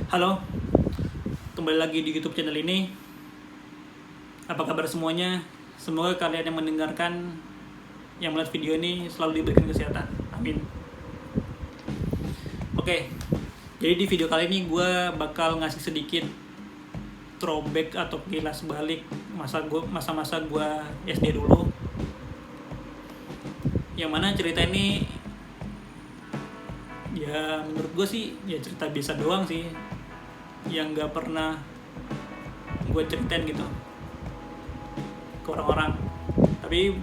Halo, kembali lagi di YouTube channel ini. Apa kabar semuanya? Semoga kalian yang mendengarkan, yang melihat video ini selalu diberikan kesehatan. Amin. Oke, jadi di video kali ini gue bakal ngasih sedikit throwback atau kilas balik masa-masa gue SD dulu. Yang mana cerita ini ya menurut gue sih ya cerita biasa doang sih, yang gak pernah gue ceritain gitu ke orang-orang, tapi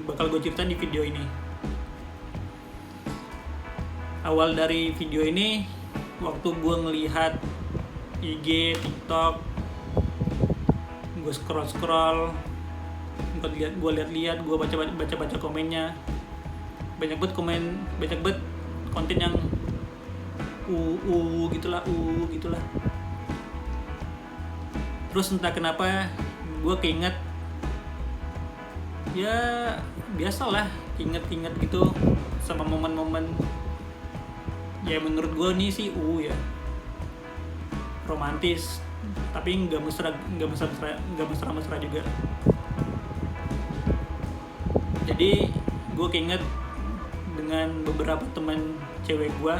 bakal gue ceritain di video ini. Awal dari video ini waktu gue ngelihat IG, TikTok, gue scroll, gue lihat, gue baca komennya, banyak banget konten yang gitulah. Terus entah kenapa gue keinget, ya biasalah inget gitu sama momen-momen ya menurut gue nih sih ya romantis, tapi nggak mesra juga. Jadi gue keinget dengan beberapa teman cewek gue.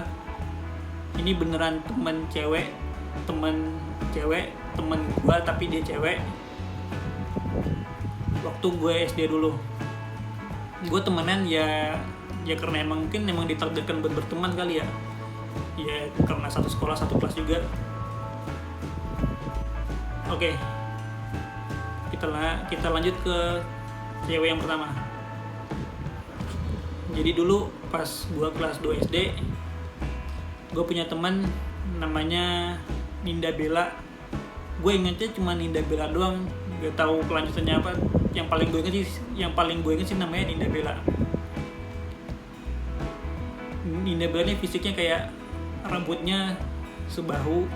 Ini beneran teman gue tapi dia cewek. Waktu gue SD dulu, gue temenan ya karena mungkin ditakdirkan buat berteman kali ya karena satu sekolah satu kelas juga. Oke, kita lanjut ke cewek yang pertama. Jadi dulu pas gue kelas 2 SD, gue punya teman namanya Ninda Bella. Gue ingetnya cuma Ninda Bella doang, gak tahu kelanjutannya apa. Yang paling gue inget sih namanya Ninda Bella. Ninda Bella ini fisiknya kayak rambutnya sebahu,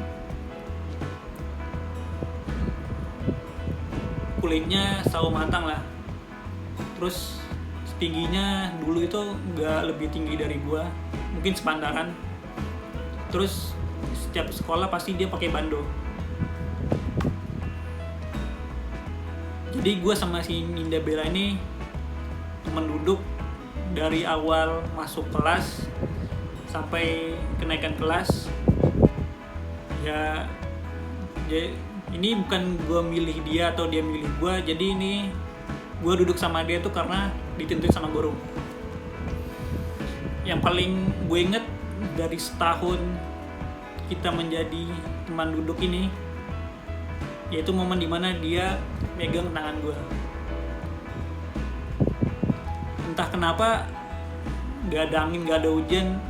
kulitnya sawo matang lah. Terus tingginya dulu itu gak lebih tinggi dari gue, mungkin sepantaran. Terus setiap sekolah pasti dia pakai bando. Jadi gue sama si Ninda Bella ini teman duduk dari awal masuk kelas sampai kenaikan kelas. Ya ini bukan gue milih dia atau dia milih gue. Jadi ini gue duduk sama dia tuh karena ditentuin sama guru. Yang paling gue inget dari setahun kita menjadi teman duduk ini, yaitu momen dimana dia megang tangan gue. Entah kenapa, gak ada angin, gak ada hujan,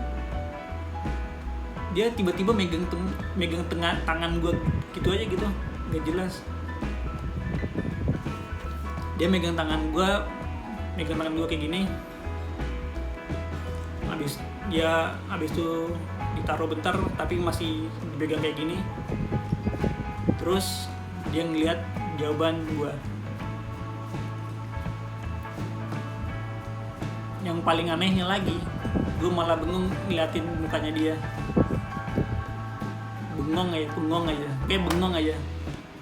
dia tiba-tiba megang tangan gue gitu aja gitu, gak jelas. Dia megang tangan gue kayak gini. Habis itu ditaruh bentar tapi masih dipegang kayak gini. Terus dia ngeliat jawaban gue. Yang paling anehnya lagi, gue malah bengong ngeliatin mukanya dia. Bengong aja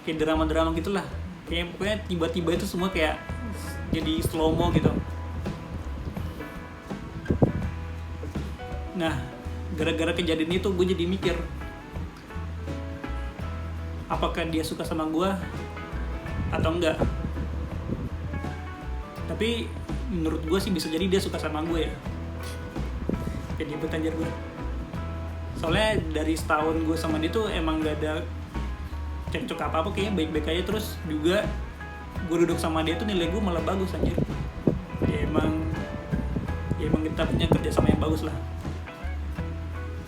kayak drama gitulah. Kayak pokoknya tiba-tiba itu semua kayak jadi slow mo gitu. Nah, gara-gara kejadian itu gue jadi mikir, apakah dia suka sama gue atau enggak. Tapi menurut gue sih bisa jadi dia suka sama gue ya. Jadi bertanjir gue. Soalnya dari setahun gue sama dia tuh emang gak ada cekcok apa-apa, kayaknya baik-baik aja. Terus juga gue duduk sama dia tuh nilai gue malah bagus anjir. Ya emang kita punya kerjasama yang bagus lah.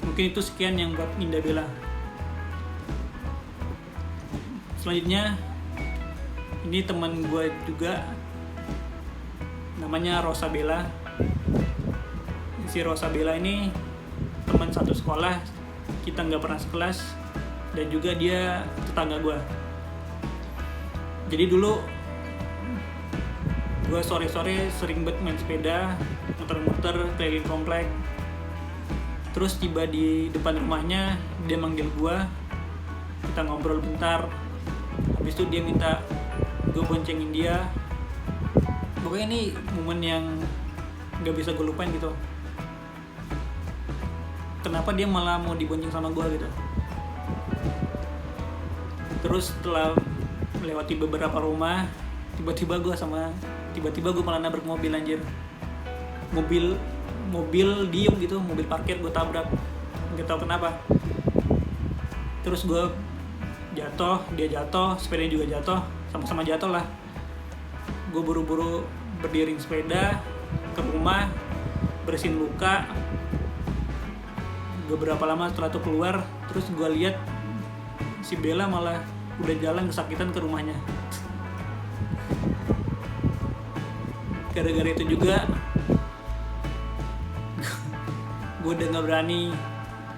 Mungkin itu sekian yang buat Ninda Bella. Selanjutnya ini teman gue juga, namanya Rosa Bella. Si Rosa Bella ini teman satu sekolah, kita nggak pernah sekelas, dan juga dia tetangga gue. Jadi dulu gue sore-sore sering banget main sepeda, muter-muter keliling komplek. Terus tiba di depan rumahnya, dia manggil gue, kita ngobrol bentar, habis itu dia minta gue boncengin dia. Pokoknya ini momen yang gak bisa gue lupain gitu. Kenapa dia malah mau dibonceng sama gue gitu. Terus setelah melewati beberapa rumah, tiba-tiba gue malah nabrak mobil anjir. Mobil diem gitu, mobil parkir gue tabrak, nggak tahu kenapa. Terus gue jatuh, dia jatuh, sepeda juga jatuh, sama-sama jatuh lah. Gue buru-buru berdiri sepeda ke rumah, bersihin luka. Beberapa lama setelah itu keluar, terus gue lihat si Bella malah udah jalan kesakitan ke rumahnya. Gara-gara itu juga gue udah gak berani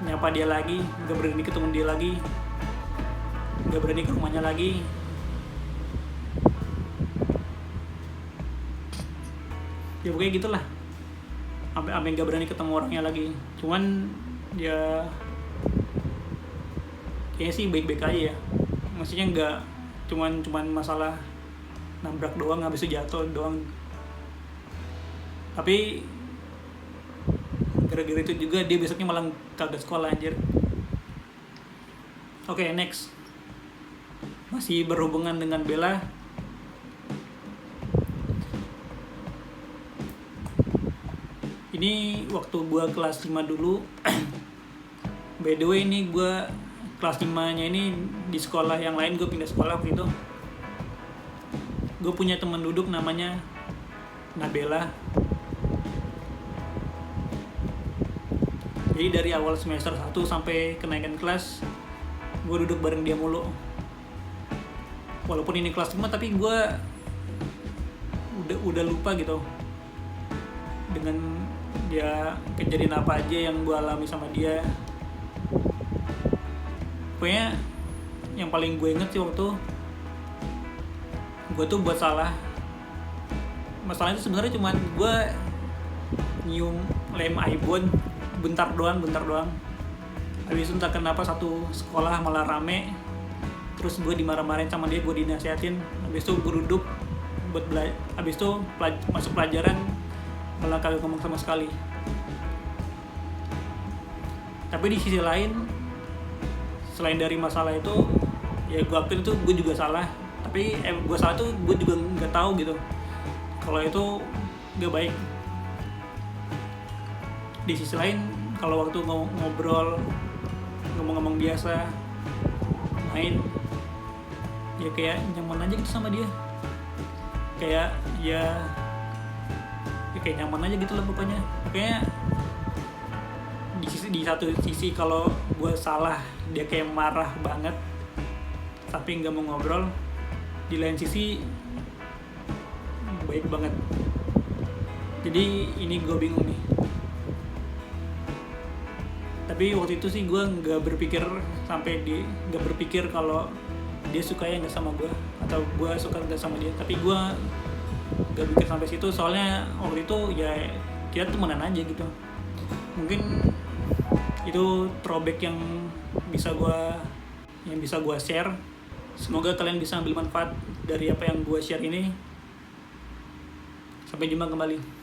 nyapa dia lagi, gak berani ketemu dia lagi, gak berani ke rumahnya lagi. Ya pokoknya gitulah, sampai gak berani ketemu orangnya lagi. Cuman ya kayaknya sih baik-baik aja ya, maksudnya nggak cuman masalah nabrak doang, habis itu jatuh doang. Tapi gara-gara itu juga dia besoknya malah kagak sekolah anjir. Oke, next, masih berhubungan dengan Bella. Ini waktu gua kelas 5 dulu. By the way, ini gue kelas 5-nya ini di sekolah yang lain, gue pindah sekolah waktu itu. Gue punya teman duduk namanya Nabela. Jadi dari awal semester 1 sampai kenaikan kelas, gue duduk bareng dia mulu. Walaupun ini kelas 5, tapi gue udah lupa gitu dengan dia kejadian apa aja yang gue alami sama dia. Pokoknya yang paling gue inget sih waktu gue tuh buat salah. Masalahnya itu sebenarnya cuma gue nyium lem ibon bentar doang. Habis itu entah kenapa satu sekolah malah rame, terus gue dimarah-marahin sama dia, gue dinasihatin. Habis itu gue duduk buat belajar. Habis itu masuk pelajaran malah kagak ngomong sama sekali. Tapi di sisi lain, selain dari masalah itu, ya gue akuin itu gue juga salah. Tapi gue salah tuh gue juga nggak tahu gitu kalau itu gak baik. Di sisi lain, kalau waktu ngobrol, ngomong-ngomong biasa, main, ya kayak nyaman aja gitu sama dia. Kayak ya kayak nyaman aja gitu lah pokoknya. Pokoknya di satu sisi kalau gue salah, dia kayak marah banget tapi nggak mau ngobrol. Di lain sisi baik banget. Jadi ini gue bingung nih. Tapi waktu itu sih gue nggak berpikir kalau dia suka ya nggak sama gue, atau gue suka nggak sama dia. Tapi gue nggak pikir sampai situ, soalnya waktu itu ya kita temenan aja gitu. Mungkin itu throwback yang bisa gue share. Semoga kalian bisa ambil manfaat dari apa yang gue share ini. Sampai jumpa kembali.